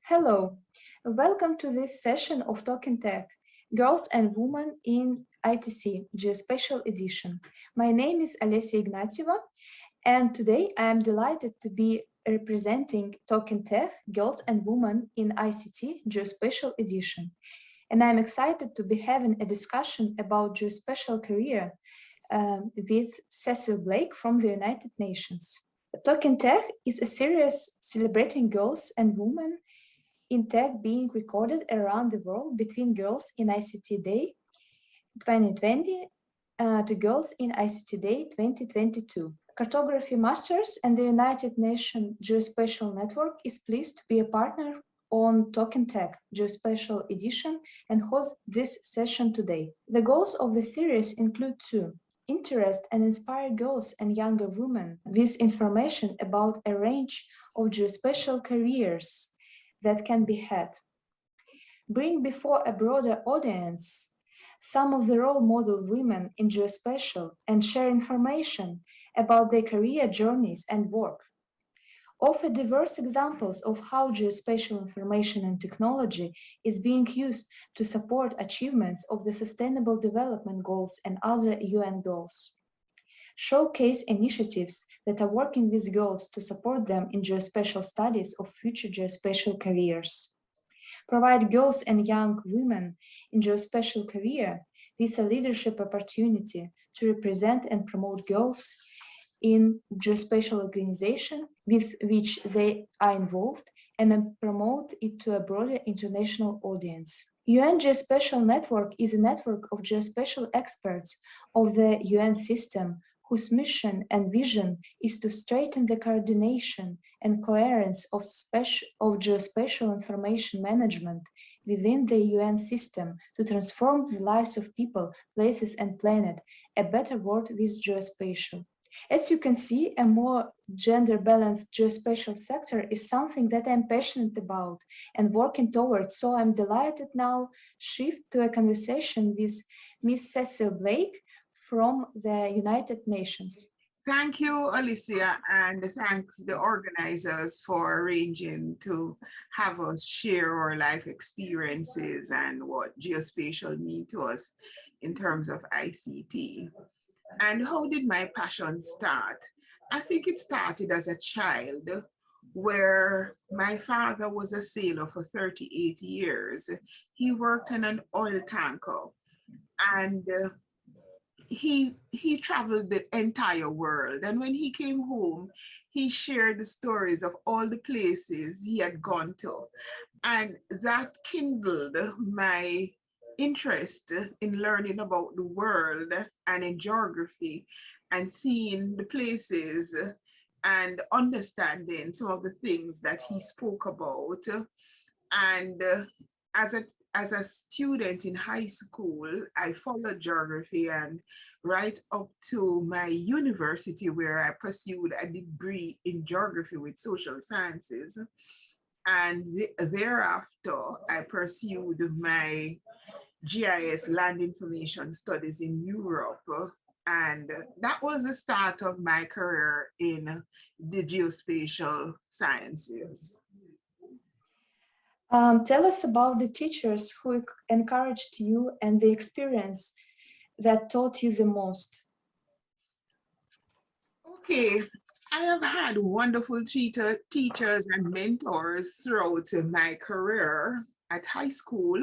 Hello, welcome to this session of Talking Tech, Girls and Women in ITC, Geospatial Edition. My name is Olesia Ignateva, and today I am delighted to be representing Talking Tech, Girls and Women in ICT, Geospatial Edition. And I'm excited to be having a discussion about geospatial career with Cecille Blake from the United Nations. Talking Tech is a series celebrating girls and women in tech being recorded around the world between Girls in ICT Day 2020 to Girls in ICT Day 2022. Cartography Masters and the United Nations Geospatial Network is pleased to be a partner on Talking Tech Geospatial Edition and host this session today. The goals of the series include two: interest and inspire girls and younger women with information about a range of geospatial careers that can be had. Bring before a broader audience some of the role model women in geospatial and share information about their career journeys and work. Offer diverse examples of how geospatial information and technology is being used to support achievements of the Sustainable Development Goals and other UN goals. Showcase initiatives that are working with girls to support them in geospatial studies of future geospatial careers. Provide girls and young women in geospatial career with a leadership opportunity to represent and promote girls in geospatial organization with which they are involved and then promote it to a broader international audience. UN Geospatial Network is a network of geospatial experts of the UN system whose mission and vision is to strengthen the coordination and coherence of geospatial information management within the UN system to transform the lives of people, places, and planet, a better world with geospatial. As you can see, a more gender-balanced geospatial sector is something that I'm passionate about and working towards, so I'm delighted now shift to a conversation with Ms. Cecille Blake from the United Nations. Thank you, Alicia, and thanks the organizers for arranging to have us share our life experiences and what geospatial mean to us in terms of ICT. And how did my passion start? I think it started as a child where my father was a sailor for 38 years. He worked in an oil tanker and he traveled the entire world, and when he came home he shared the stories of all the places he had gone to, and that kindled my interest in learning about the world and in geography and seeing the places and understanding some of the things that he spoke about. And as a as a student in high school, I followed geography, and right up to my university where I pursued a degree in geography with social sciences. And thereafter, I pursued my GIS land information studies in Europe. And that was the start of my career in the geospatial sciences. Tell us about the teachers who encouraged you and the experience that taught you the most. Okay, I have had wonderful teachers and mentors throughout my career. At high school,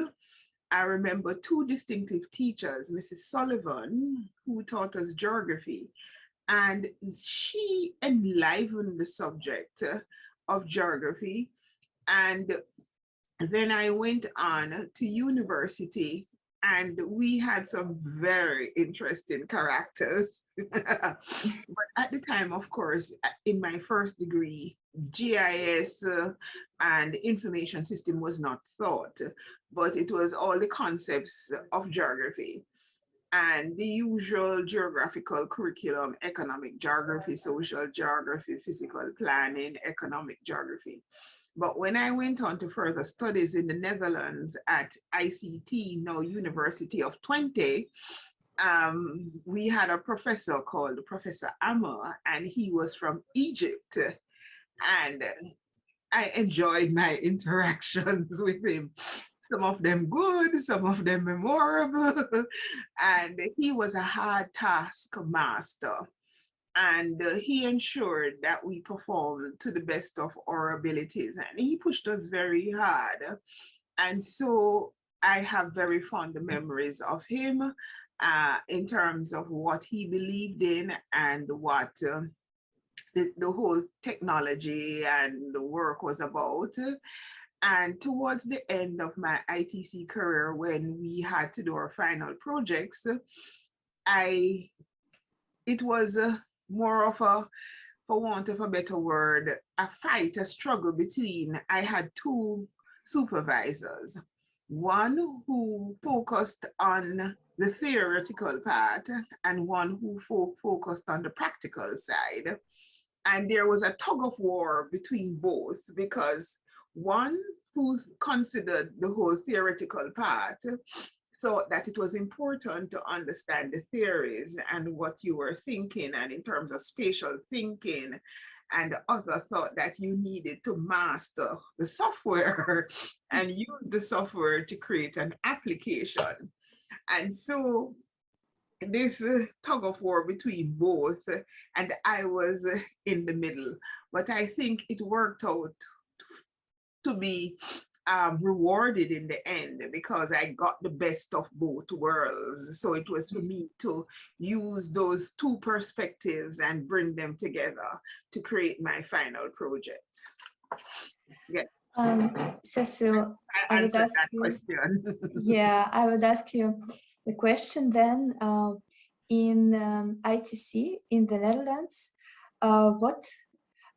I remember two distinctive teachers, Mrs. Sullivan, who taught us geography, and she enlivened the subject of geography. And then I went on to university, and we had some very interesting characters. But at the time, of course, in my first degree, GIS and information system was not taught, but it was all the concepts of geography and the usual geographical curriculum: economic geography, social geography, physical planning, economic geography. But when I went on to further studies in the Netherlands at ICT, now University of Twente, we had a professor called Professor Ammer, and he was from Egypt. And I enjoyed my interactions with him. Some of them good, some of them memorable. And he was a hard task master. And he ensured that we performed to the best of our abilities. And he pushed us very hard. And so I have very fond memories of him in terms of what he believed in and what the whole technology and the work was about. And towards the end of my ITC career, when we had to do our final projects, it was more of a, for want of a better word, a fight, a struggle between, I had two supervisors, one who focused on the theoretical part and one who focused on the practical side. And there was a tug of war between both because one who considered the whole theoretical part thought that it was important to understand the theories and what you were thinking and in terms of spatial thinking, and the other thought that you needed to master the software and use the software to create an application. And so this tug of war between both, and I was in the middle. But I think it worked out to be rewarded in the end because I got the best of both worlds. So it was for me to use those two perspectives and bring them together to create my final project. Yeah. Cecille, I answered that question. Yeah, I would ask you the question then. In ITC in the Netherlands, what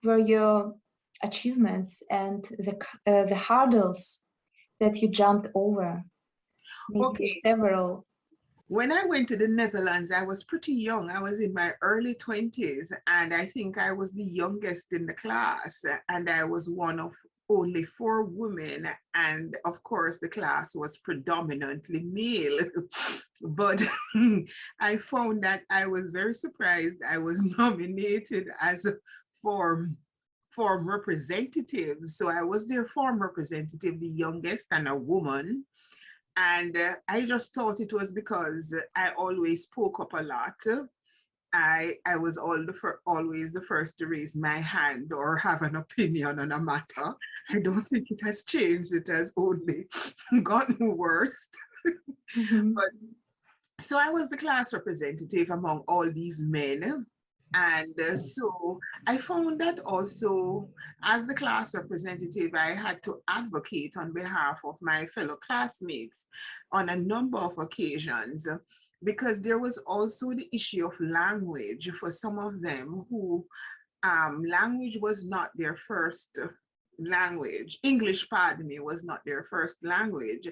were your achievements and the hurdles that you jumped over? Maybe Okay. several. When I went to the Netherlands, I was pretty young. I was in my early 20s, and I think I was the youngest in the class, and I was one of only 4 women, and of course the class was predominantly male. But I found that I was very surprised I was nominated as a form representative. So I was their form representative, the youngest, and a woman. And I just thought it was because I always spoke up a lot. I was always the first to raise my hand or have an opinion on a matter. I don't think it has changed. It has only gotten worse. But so I was the class representative among all these men. And so I found that also as the class representative, I had to advocate on behalf of my fellow classmates on a number of occasions, because there was also the issue of language for some of them who language was not their first language. English, pardon me, was not their first language.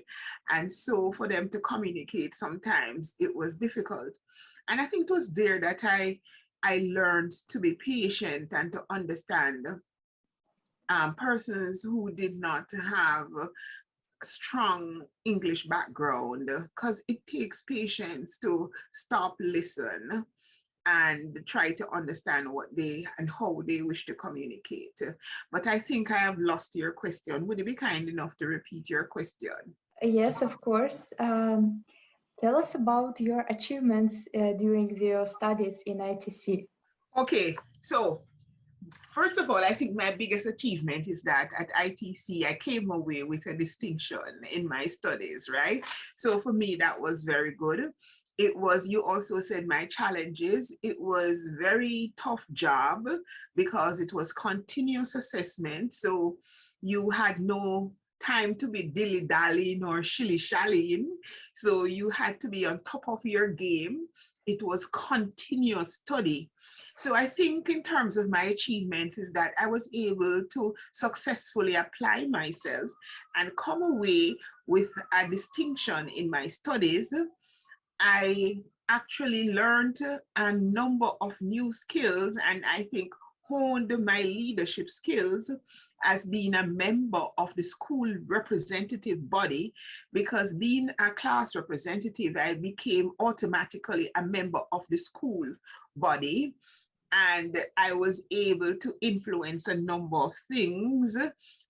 And so for them to communicate, sometimes it was difficult. And I think it was there that I learned to be patient and to understand persons who did not have a strong English background, because it takes patience to stop, listen, and try to understand what they and how they wish to communicate. But I think I have lost your question. Would you be kind enough to repeat your question? Yes, of course. Tell us about your achievements during your studies in ITC. Okay, so first of all, I think my biggest achievement is that at ITC, I came away with a distinction in my studies, right? So for me, that was very good. It was, you also said my challenges. It was very tough job because it was continuous assessment. So you had no time to be dilly-dallying or shilly-shallying. So you had to be on top of your game. It was continuous study. So I think in terms of my achievements is that I was able to successfully apply myself and come away with a distinction in my studies. I actually learned a number of new skills, and I think honed my leadership skills as being a member of the school representative body, because being a class representative, I became automatically a member of the school body. and I was able to influence a number of things,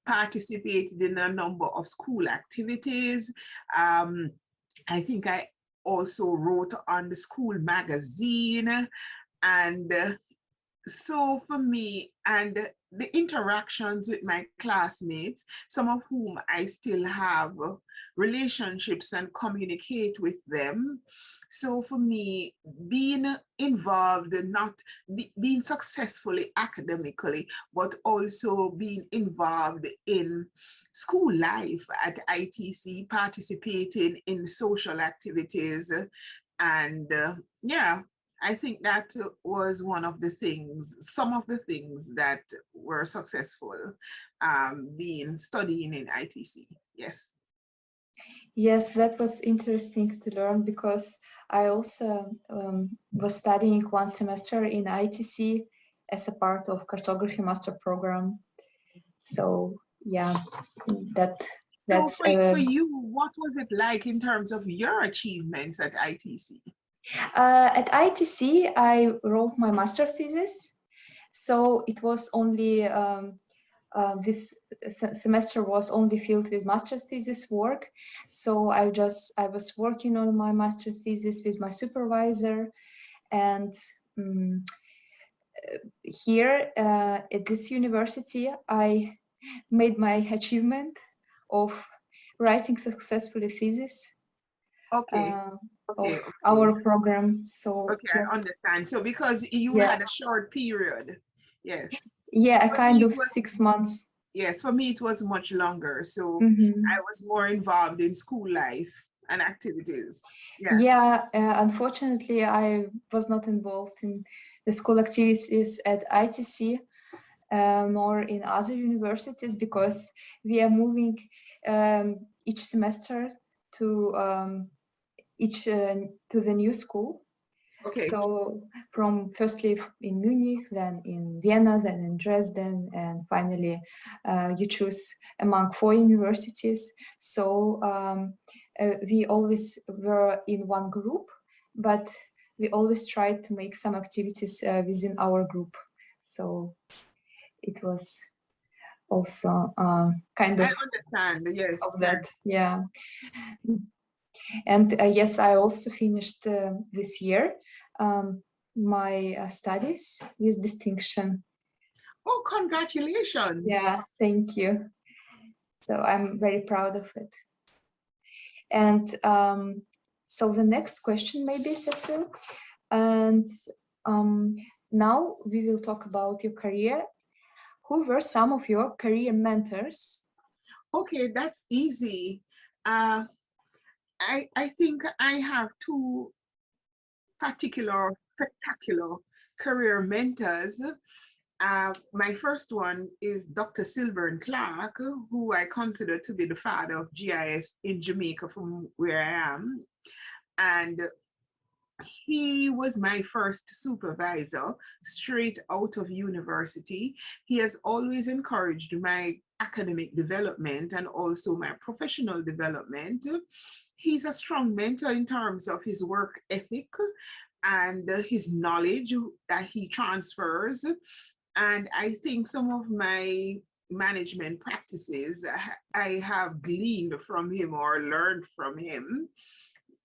participated in a number of school activities. I think I also wrote on the school magazine, and so for me, and the interactions with my classmates, some of whom I still have relationships and communicate with them. So for me, being involved, not being successfully academically, but also being involved in school life at ITC, participating in social activities, and yeah, I think that was one of the things, some of the things that were successful being studying in ITC. Yes. Yes, that was interesting to learn because I also was studying one semester in ITC as a part of Cartography Master Program. So yeah, that's For you, what was it like in terms of your achievements at ITC? At ITC, I wrote my master thesis. So it was only this semester was only filled with master thesis work. So I was working on my master thesis with my supervisor, and here at this university, I made my achievement of writing successfully thesis. Okay. Of our program. So okay, yes. I understand. So because you had a short period, yes. Yeah, a For kind me, of 6 months. Yes, for me it was much longer. So Mm-hmm. I was more involved in school life and activities. Yeah. Yeah, unfortunately, I was not involved in the school activities at ITC, nor in other universities, because we are moving each semester to to the new school. Okay. So from firstly in Munich, then in Vienna, then in Dresden, and finally you choose among 4 universities. So we always were in one group, but we always tried to make some activities within our group. So it was also kind of, I understand. Yes. of that, yeah. And yes, I also finished this year my studies with distinction. Oh, congratulations. Yeah, thank you. So I'm very proud of it. And so the next question maybe, Cecille. And now we will talk about your career. Who were some of your career mentors? Okay, that's easy. I think I have two spectacular career mentors. My first one is Dr. Silver Clark, who I consider to be the father of GIS in Jamaica from where I am. And he was my first supervisor straight out of university. He has always encouraged my academic development and also my professional development. He's a strong mentor in terms of his work ethic and his knowledge that he transfers. And I think some of my management practices I have gleaned from him or learned from him.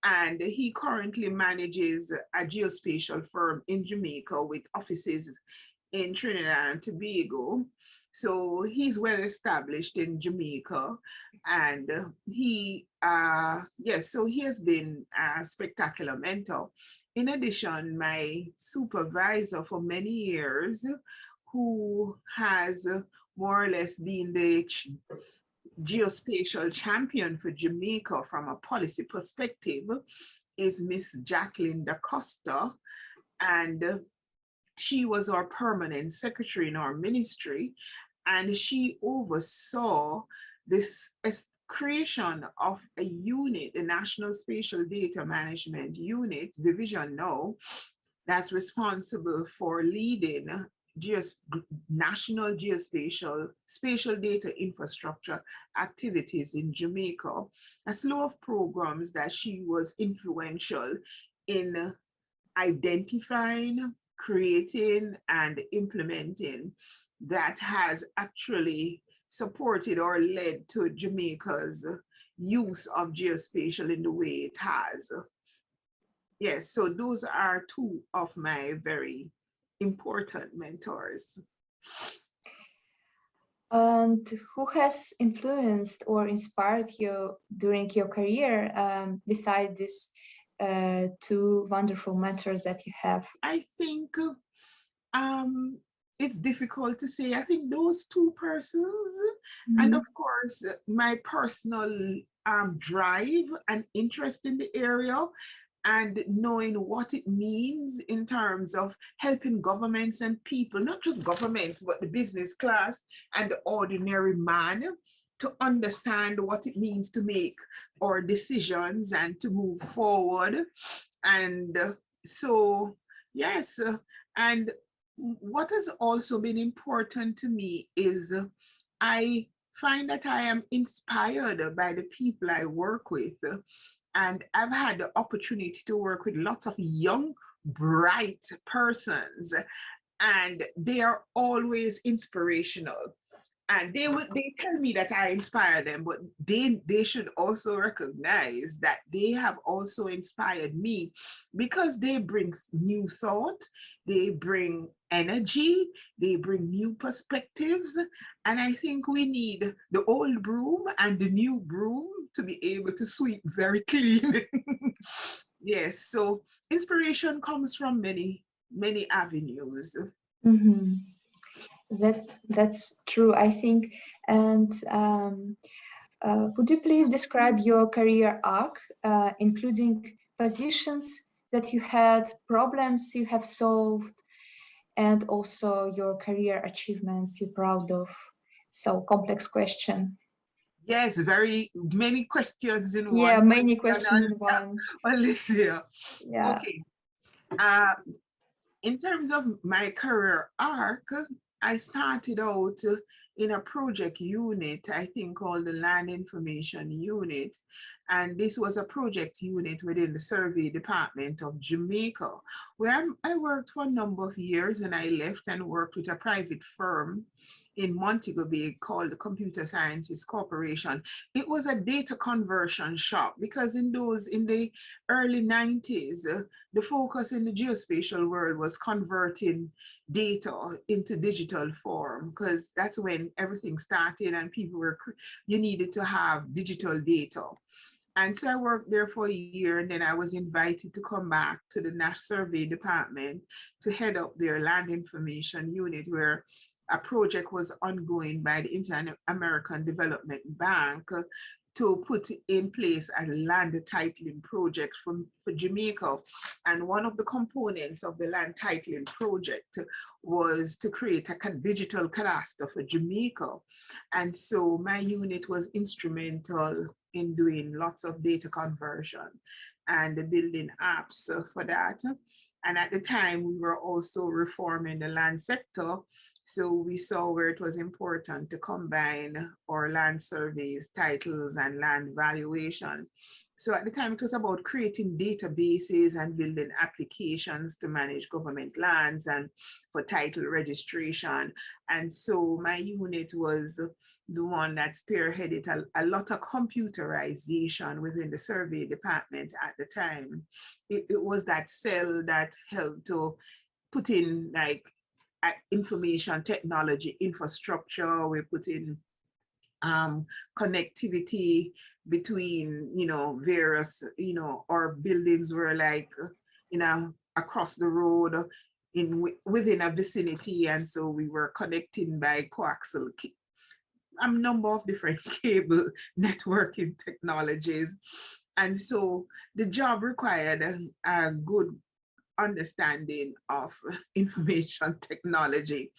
And he currently manages a geospatial firm in Jamaica with offices in Trinidad and Tobago. So he's well established in Jamaica, and so he has been a spectacular mentor. In addition, my supervisor for many years, who has more or less been the geospatial champion for Jamaica from a policy perspective, is Miss Jacqueline Da Costa, and she was our permanent secretary in our ministry, and she oversaw this creation of a unit, the National Spatial Data Management Unit, division now, that's responsible for leading national geospatial spatial data infrastructure activities in Jamaica, a slew of programs that she was influential in identifying, creating and implementing that has actually supported or led to Jamaica's use of geospatial in the way it has. Yes, so those are two of my very important mentors. And who has influenced or inspired you during your career, beside these two wonderful mentors that you have? I think it's difficult to say. I think those two persons, and of course, my personal drive and interest in the area, and knowing what it means in terms of helping governments and people, not just governments, but the business class and the ordinary man to understand what it means to make our decisions and to move forward. And so, yes, and what has also been important to me is I find that I am inspired by the people I work with. And I've had the opportunity to work with lots of young, bright persons, and they are always inspirational. And they tell me that I inspire them, but they should also recognize that they have also inspired me, because they bring new thought, they bring energy, they bring new perspectives. And I think we need the old broom and the new broom to be able to sweep very clean. Yes, so inspiration comes from many avenues. That's true, I think. And could you please describe your career arc, including positions that you had, problems you have solved, and also your career achievements you're proud of? So complex question. Yes, very many questions in Yeah, one many question, questions in one. Alicia. Yeah. Okay. In terms of my career arc, I started out in a project unit, I think called the Land Information Unit. And this was a project unit within the Survey Department of Jamaica, where I worked for a number of years, and I left and worked with a private firm in Montego Bay called the Computer Sciences Corporation. It was a data conversion shop, because in the early 90s, the focus in the geospatial world was converting data into digital form, because that's when everything started and you needed to have digital data. And so I worked there for a year, and then I was invited to come back to the National Survey Department to head up their land information unit, where a project was ongoing by the Inter-American Development Bank to put in place a land titling project for Jamaica. And one of the components of the land titling project was to create a digital cadastre for Jamaica. And so my unit was instrumental in doing lots of data conversion and building apps for that. And at the time, we were also reforming the land sector. So we saw where it was important to combine our land surveys, titles, and land valuation. So at the time, it was about creating databases and building applications to manage government lands and for title registration. And so my unit was the one that spearheaded a lot of computerization within the survey department at the time. It was that cell that helped to put in like information technology infrastructure. We put in connectivity between, various, our buildings were like, across the road within a vicinity. And so we were connecting by coaxial, a number of different cable networking technologies. And so the job required a good understanding of information technology.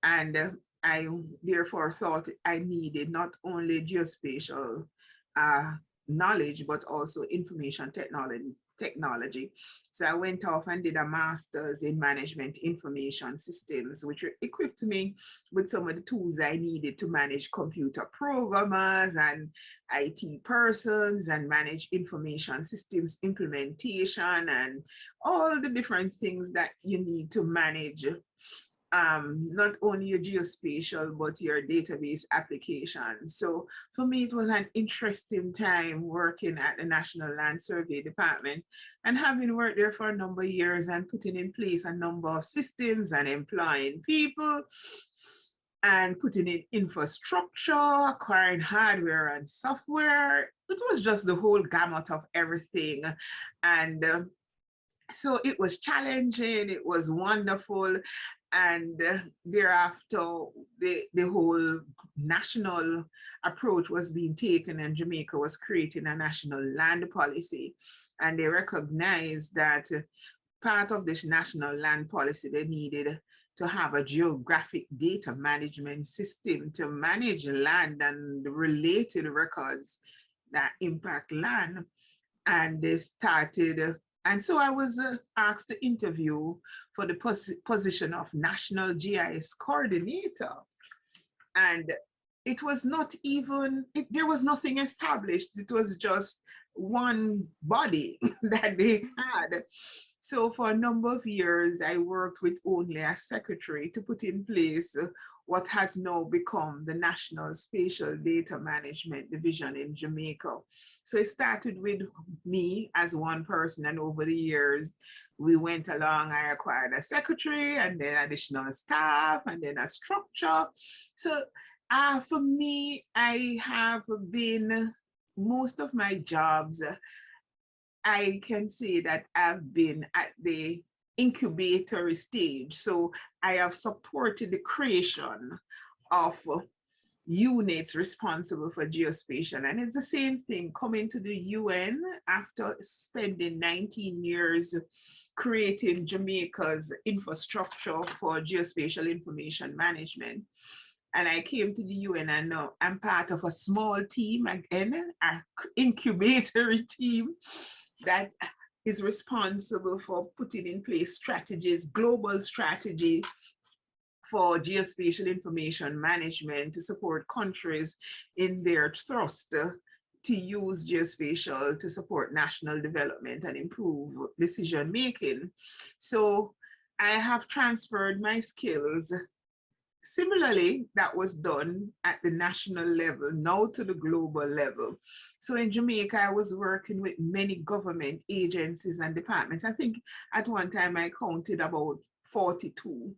And I therefore thought I needed not only geospatial knowledge, but also information technology. So I went off and did a master's in management information systems, which equipped me with some of the tools I needed to manage computer programmers and IT persons and manage information systems implementation and all the different things that you need to manage not only your geospatial, but your database applications. So for me, it was an interesting time working at the National Land Survey Department and having worked there for a number of years and putting in place a number of systems and employing people and putting in infrastructure, acquiring hardware and software. It was just the whole gamut of everything. And so it was challenging, it was wonderful. And thereafter, the whole national approach was being taken, and Jamaica was creating a national land policy. And they recognized that part of this national land policy, they needed to have a geographic data management system to manage land and the related records that impact land. And they started, and so I was asked to interview for the position of National GIS Coordinator. And it was not even, there was nothing established. It was just one body that they had. So for a number of years, I worked with only a secretary to put in place what has now become the National Spatial Data Management Division in Jamaica. So it started with me as one person, and over the years, we went along. I acquired a secretary and then additional staff and then a structure. So for me, I have been, most of my jobs, I can say that I've been at the incubatory stage. So I have supported the creation of units responsible for geospatial. And it's the same thing coming to the UN after spending 19 years creating Jamaica's infrastructure for geospatial information management. And I came to the UN, and now I'm part of a small team, again, an incubatory team that is responsible for putting in place strategies, global strategy for geospatial information management to support countries in their thrust to use geospatial to support national development and improve decision making. So I have transferred my skills. Similarly, that was done at the national level, now to the global level. So in Jamaica, I was working with many government agencies and departments. I think at one time I counted about 42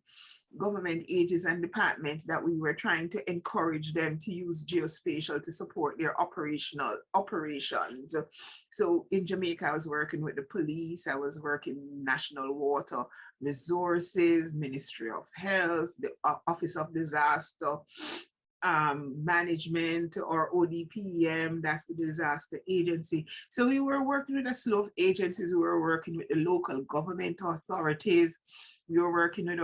government agencies and departments that we were trying to encourage them to use geospatial to support their operations. So in Jamaica, I was working with the police, I was working National Water Resources, Ministry of Health, the Office of Disaster Management, or ODPM, that's the disaster agency. So we were working with a slew of agencies. We were working with the local government authorities. We were working with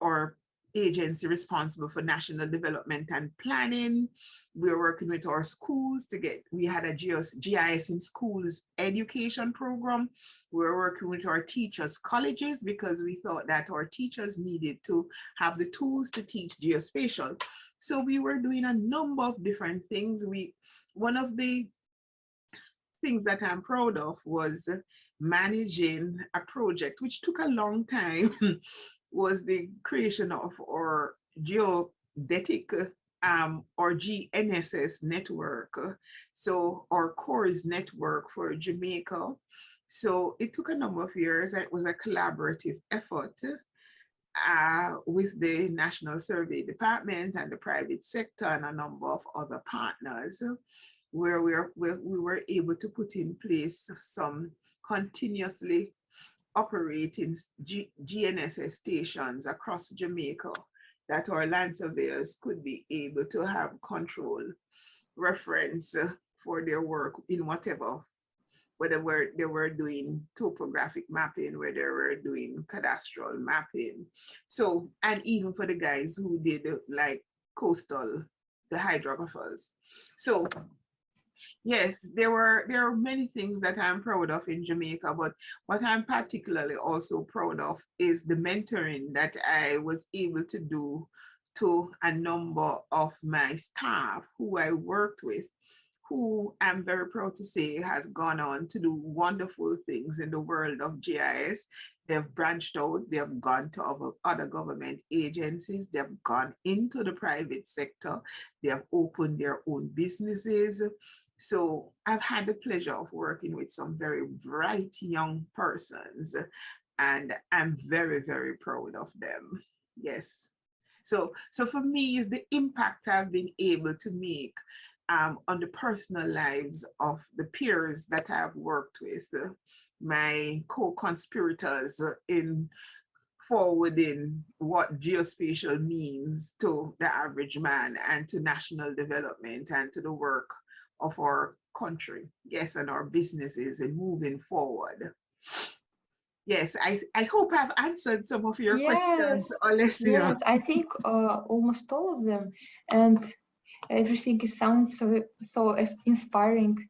our agency responsible for national development and planning. We were working with our schools to get, we had a GIS in schools education program. We were working with our teachers' colleges because we thought that our teachers needed to have the tools to teach geospatial. So we were doing a number of different things. One of the things that I'm proud of was managing a project which took a long time was the creation of our geodetic or GNSS network. So our CORES network for Jamaica. So it took a number of years. It was a collaborative effort with the National Survey Department and the private sector and a number of other partners, where we were able to put in place some continuously operating GNSS stations across Jamaica that our land surveyors could be able to have control reference for their work in whatever, whether they were doing topographic mapping, whether they were doing cadastral mapping. So, and even for the guys who did like coastal, the hydrographers. So Yes, there are many things that I'm proud of in Jamaica, but what I'm particularly also proud of is the mentoring that I was able to do to a number of my staff who I worked with, who I'm very proud to say has gone on to do wonderful things in the world of GIS. They've branched out, they've gone to other government agencies, they've gone into the private sector, they have opened their own businesses. So I've had the pleasure of working with some very bright young persons, and I'm very, very proud of them. Yes. So for me, is the impact I've been able to make on the personal lives of the peers that I've worked with, my co-conspirators in forwarding what geospatial means to the average man and to national development and to the work of our country, yes, and our businesses and moving forward. Yes, I hope I've answered some of your questions, Yes, Olesia. yes, I think almost all of them, and everything sounds so inspiring.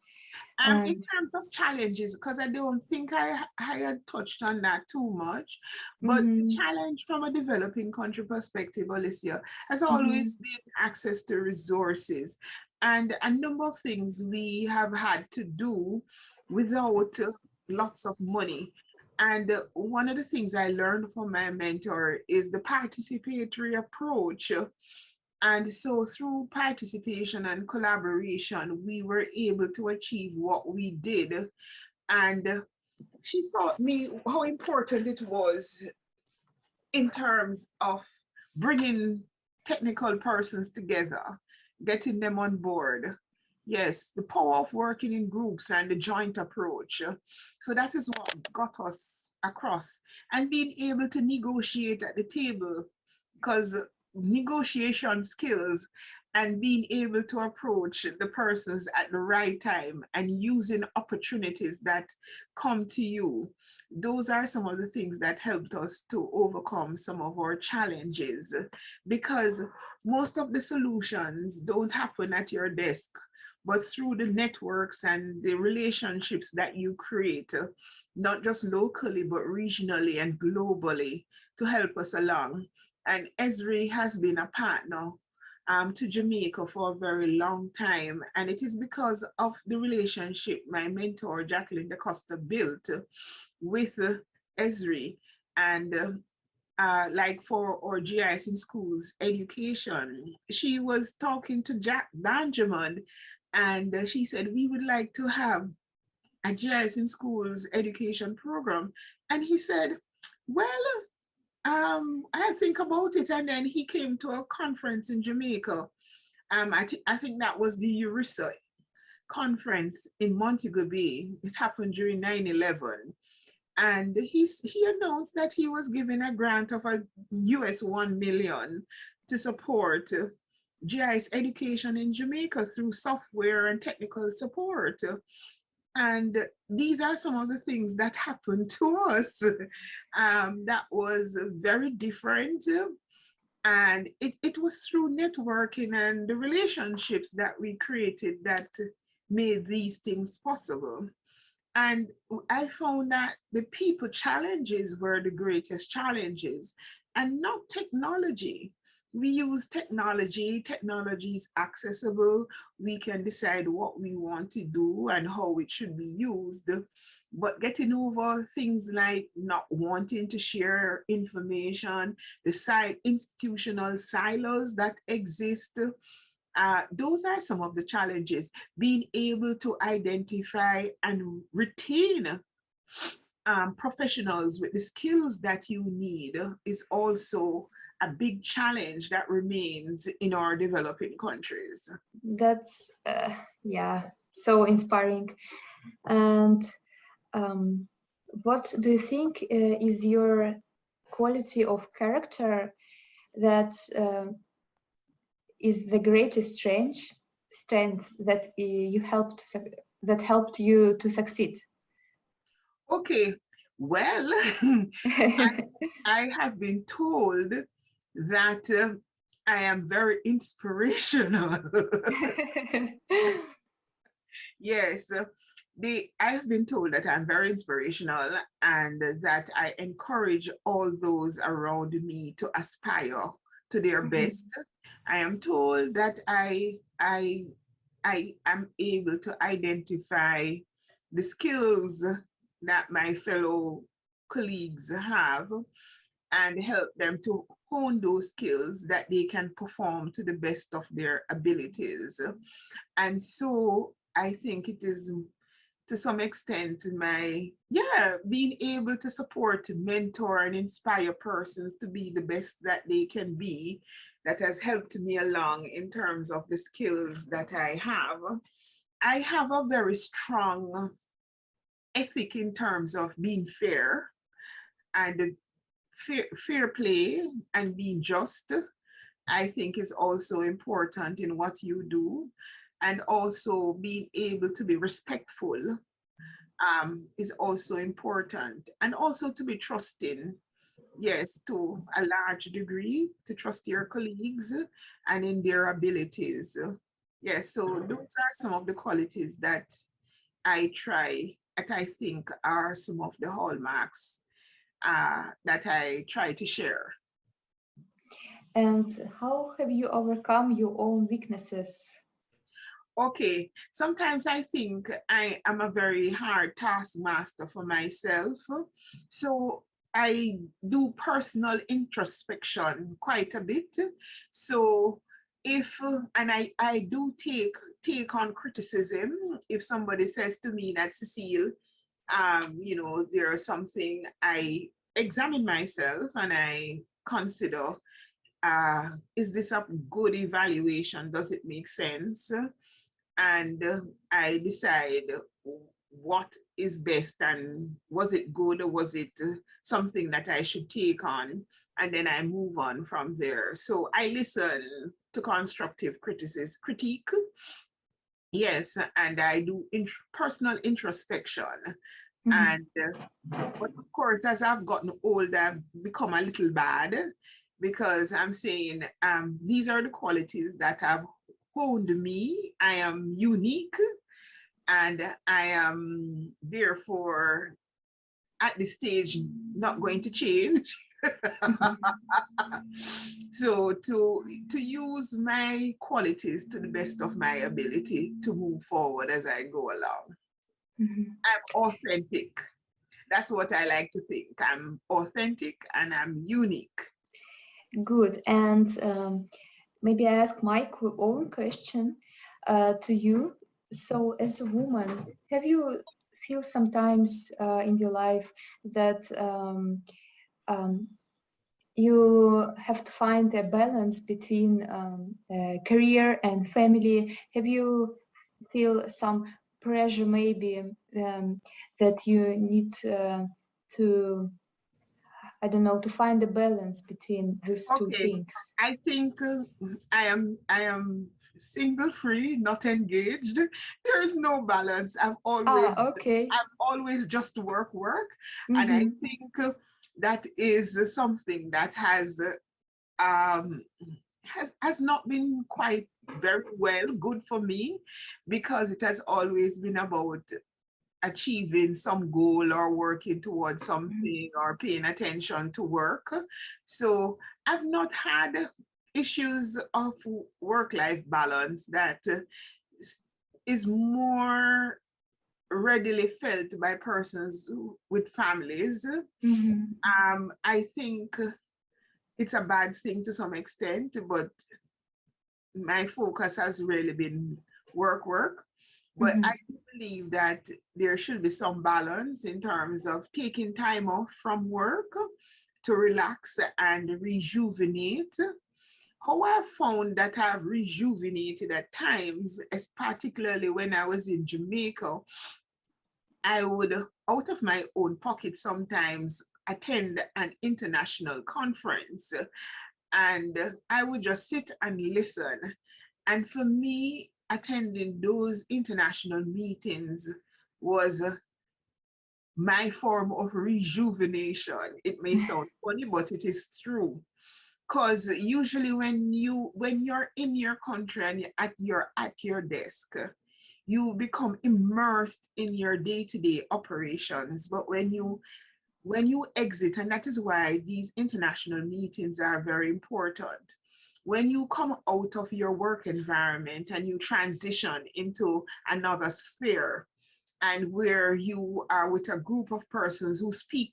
In And terms of challenges, because I don't think I had touched on that too much, but the mhm, challenge from a developing country perspective, Alicia, has always mhm, been access to resources and a number of things we have had to do without lots of money. And one of the things I learned from my mentor is the participatory approach. And so through participation and collaboration, we were able to achieve what we did. And she taught me how important it was in terms of bringing technical persons together, getting them on board. Yes, the power of working in groups and the joint approach. So that is what got us across, and being able to negotiate at the table, because negotiation skills and being able to approach the persons at the right time and using opportunities that come to you, those are some of the things that helped us to overcome some of our challenges, because most of the solutions don't happen at your desk, but through the networks and the relationships that you create, not just locally, but regionally and globally, to help us along. And Esri has been a partner to Jamaica for a very long time. And it is because of the relationship my mentor, Jacqueline DaCosta, built with Esri. And like for our GIS in schools education, she was talking to Jack Benjamin, and she said, we would like to have a GIS in schools education program. And he said, well, I think about it. And then he came to a conference in Jamaica. I think that was the EURISA conference in Montego Bay. It happened during 9/11. And he announced that he was given a grant of a US 1 million to support GIS education in Jamaica through software and technical support. And these are some of the things that happened to us that was very different. And it was through networking and the relationships that we created that made these things possible. And I found that the people challenges were the greatest challenges and not technology. We use technology, technology is accessible. We can decide what we want to do and how it should be used. But getting over things like not wanting to share information, the institutional silos that exist, those are some of the challenges. Being able to identify and retain professionals with the skills that you need is also a big challenge that remains in our developing countries. that's yeah, so inspiring. And what do you think is your quality of character that is the greatest strength that that helped you to succeed? Okay, well, I have been told that I am very inspirational. Yes, I've been told that I'm very inspirational and that I encourage all those around me to aspire to their best. I am told that I am able to identify the skills that my fellow colleagues have and help them to hone those skills that they can perform to the best of their abilities. And so I think it is to some extent being able to support, mentor, and inspire persons to be the best that they can be, that has helped me along in terms of the skills that I have. I have a very strong ethic in terms of being fair and fair play and being just. I think is also important in what you do, and also being able to be respectful is also important, and also to be trusting, yes, to a large degree, to trust your colleagues and in their abilities. Yes, so those are some of the qualities that I think are some of the hallmarks that I try to share. And how have you overcome your own weaknesses? Okay, sometimes I think I am a very hard taskmaster for myself. So I do personal introspection quite a bit. So and I do take on criticism if somebody says to me that, Cecile, there's something, I examine myself and I consider, is this a good evaluation? Does it make sense? And I decide what is best, and was it good, or was it something that I should take on, and then I move on from there. So I listen to constructive critique, yes, and I do personal introspection. And but of course, as I've gotten older, I've become a little bad, because I'm saying these are the qualities that have honed me. I am unique, and I am therefore at this stage not going to change. So to use my qualities to the best of my ability to move forward as I go along. I'm authentic. That's what I like to think. I'm authentic and I'm unique. Good. And maybe I ask my own question to you. So as a woman, have you feel sometimes in your life that you have to find a balance between career and family? Have you feel some pressure maybe that you need to, I don't know, to find a balance between these two things? I think I am single, free, not engaged. There is no balance. I've always just work, and I think that is something that has not been quite very good for me, because it has always been about achieving some goal or working towards something or paying attention to work. So I've not had issues of work-life balance that is more readily felt by persons with families. I think it's a bad thing to some extent, but my focus has really been work. But I believe that there should be some balance in terms of taking time off from work to relax and rejuvenate. How I found that I've rejuvenated at times, particularly when I was in Jamaica, I would, out of my own pocket, sometimes attend an international conference, and I would just sit and listen. And for me, attending those international meetings was my form of rejuvenation. It may sound funny, but it is true. Because usually when you're in your country and you're at your desk, you become immersed in your day-to-day operations. But when you exit, and that is why these international meetings are very important. When you come out of your work environment and you transition into another sphere, and where you are with a group of persons who speak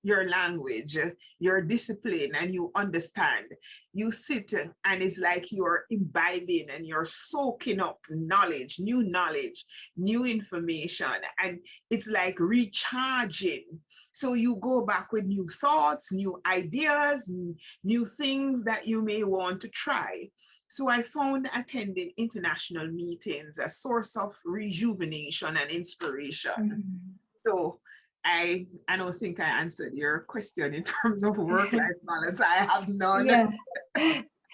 your language, your discipline, and you understand. You sit and it's like you're imbibing and you're soaking up knowledge, new information, and it's like recharging. So you go back with new thoughts, new ideas, new things that you may want to try. So I found attending international meetings a source of rejuvenation and inspiration. Mhm. So I don't think I answered your question in terms of work-life balance. I have none. Yeah,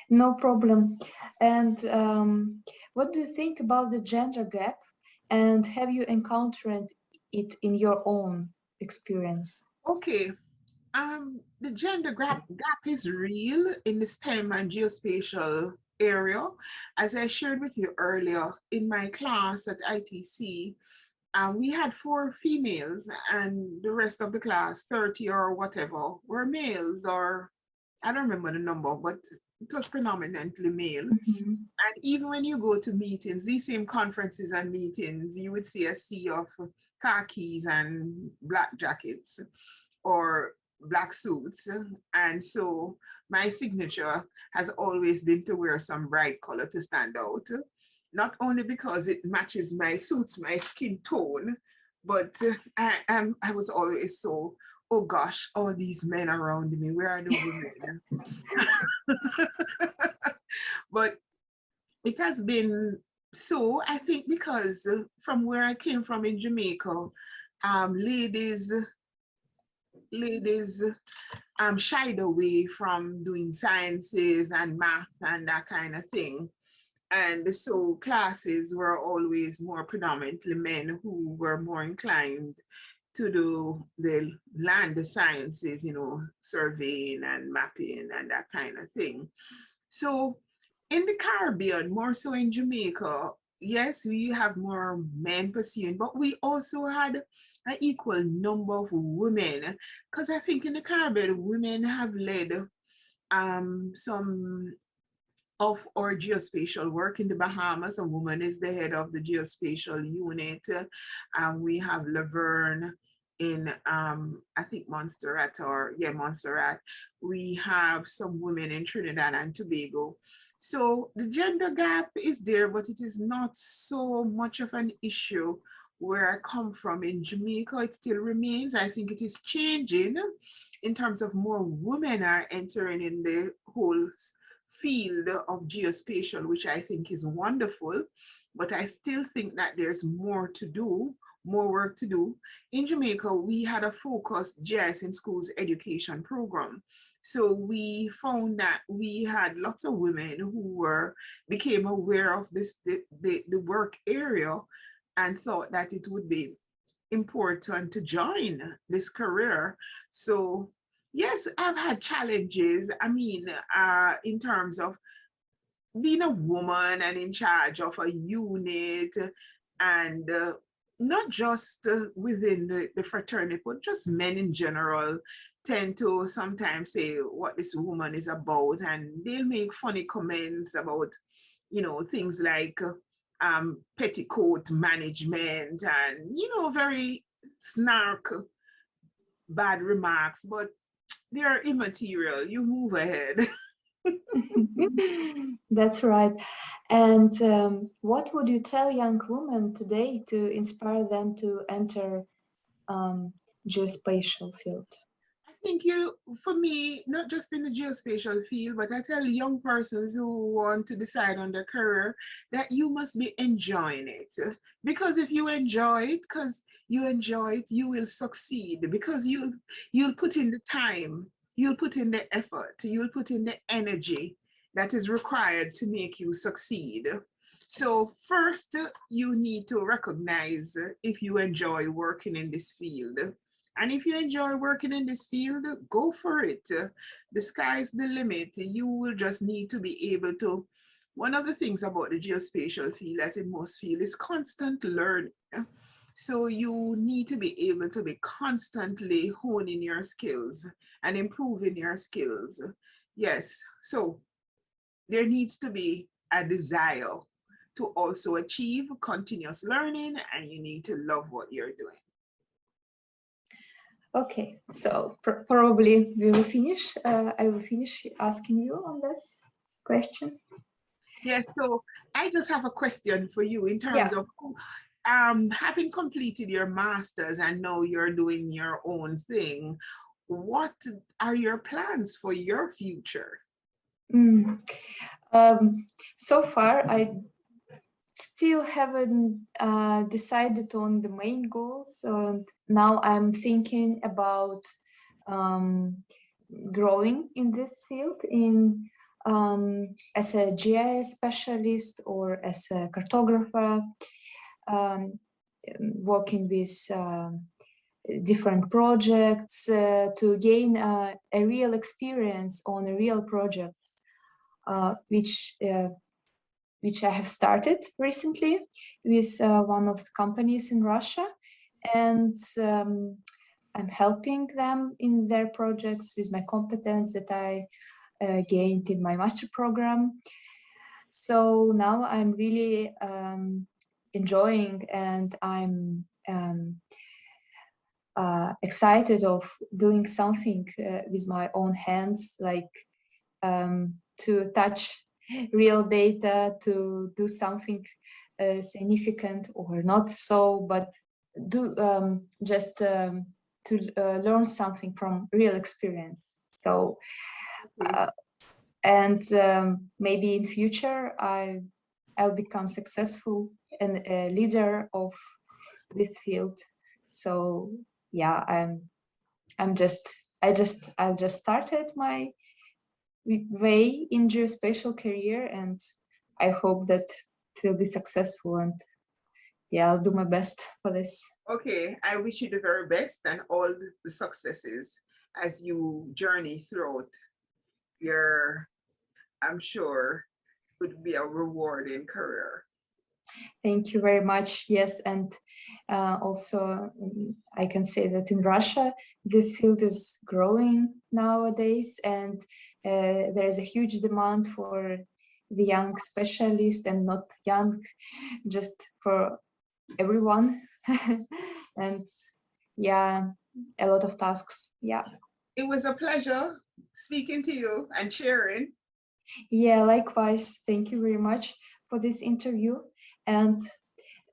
no problem. And what do you think about the gender gap? And have you encountered it in your own experience? Okay. The gap is real in the STEM and geospatial area. As I shared with you earlier, in my class at ITC, we had 4 females and the rest of the class, 30 or whatever, were males, or I don't remember the number, but it was predominantly male. Mhm. And even when you go to meetings, these same conferences and meetings, you would see a sea of khakis and black jackets or black suits. And so my signature has always been to wear some bright color to stand out. Not only because it matches suits my skin tone, but I was always so, oh gosh, all these men around me, where are the women? But it has been so, I think, because from where I came from in Jamaica, ladies ladies shied away from doing sciences and math and that kind of thing. And so classes were always more predominantly men who were more inclined to do the land sciences, surveying and mapping and that kind of thing. So in the Caribbean, more so in Jamaica, yes, we have more men pursuing, but we also had an equal number of women. Because I think in the Caribbean, women have led some of our geospatial work. In the Bahamas, a woman is the head of the geospatial unit. We have Laverne in, I think Montserrat, Montserrat. We have some women in Trinidad and Tobago. So the gender gap is there, but it is not so much of an issue where I come from. In Jamaica, it still remains. I think it is changing in terms of more women are entering in the whole field of geospatial, which I think is wonderful, but I still think that there's more to do, more work to do. In Jamaica, we had a focused GIS in schools education program. So we found that we had lots of women who became aware of the work area and thought that it would be important to join this career. So yes, I've had challenges. I mean, in terms of being a woman and in charge of a unit, and not just within the fraternity, but just men in general tend to sometimes say what this woman is about, and they'll make funny comments about, things like petticoat management and, very snark, bad remarks, but they're immaterial. You move ahead. That's right. And what would you tell young women today to inspire them to enter geospatial field? I think for me, not just in the geospatial field, but I tell young persons who want to decide on their career that you must be enjoying it. Because if you enjoy it, you will succeed, because you'll put in the time, you'll put in the effort, you'll put in the energy that is required to make you succeed. So first, you need to recognize if you enjoy working in this field. And if you enjoy working in this field, go for it. The sky's the limit. You will just need to be able to one of the things about the geospatial field, as in most fields, is constant learning. So you need to be able to be constantly honing your skills and improving your skills. Yes, so there needs to be a desire to also achieve continuous learning, and you need to love what you're doing. Okay, so probably we will finish. I will finish asking you on this question. Yes, so I just have a question for you in terms of having completed your master's and now you're doing your own thing. What are your plans for your future? So far, I still haven't decided on the main goals. Now I'm thinking about growing in this field as a GIS specialist or as a cartographer, working with different projects to gain a real experience on a real projects, which I have started recently with one of the companies in Russia, and I'm helping them in their projects with my competence that I gained in my master program. So now I'm really enjoying, and I'm excited of doing something with my own hands, like to touch real data, to do something significant or not so, but do just to learn something from real experience. So and maybe in future I'll become successful and a leader of this field. So yeah, I've just started my way in geospatial career, and I hope that it will be successful, and yeah, I'll do my best for this. Okay, I wish you the very best and all the successes as you journey throughout your, I'm sure, would be a rewarding career. Thank you very much. Yes, and also I can say that in Russia, this field is growing nowadays, and there is a huge demand for the young specialist, and not young, just for everyone. And yeah, a lot of tasks. Yeah. It was a pleasure speaking to you and sharing. Yeah, likewise. Thank you very much for this interview. And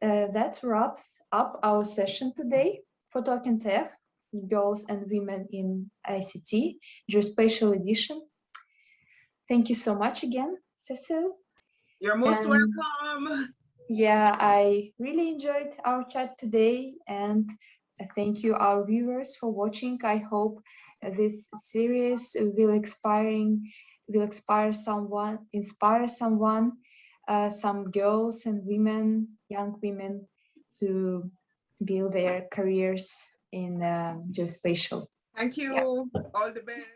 that wraps up our session today for Talking Tech, Girls and Women in ICT, Geospatial Edition. Thank you so much again, Cecille. You're most welcome. Yeah, I really enjoyed our chat today, and thank you, our viewers, for watching. I hope this series will inspire someone, some girls and women, young women, to build their careers in geospatial. Thank you. All the best.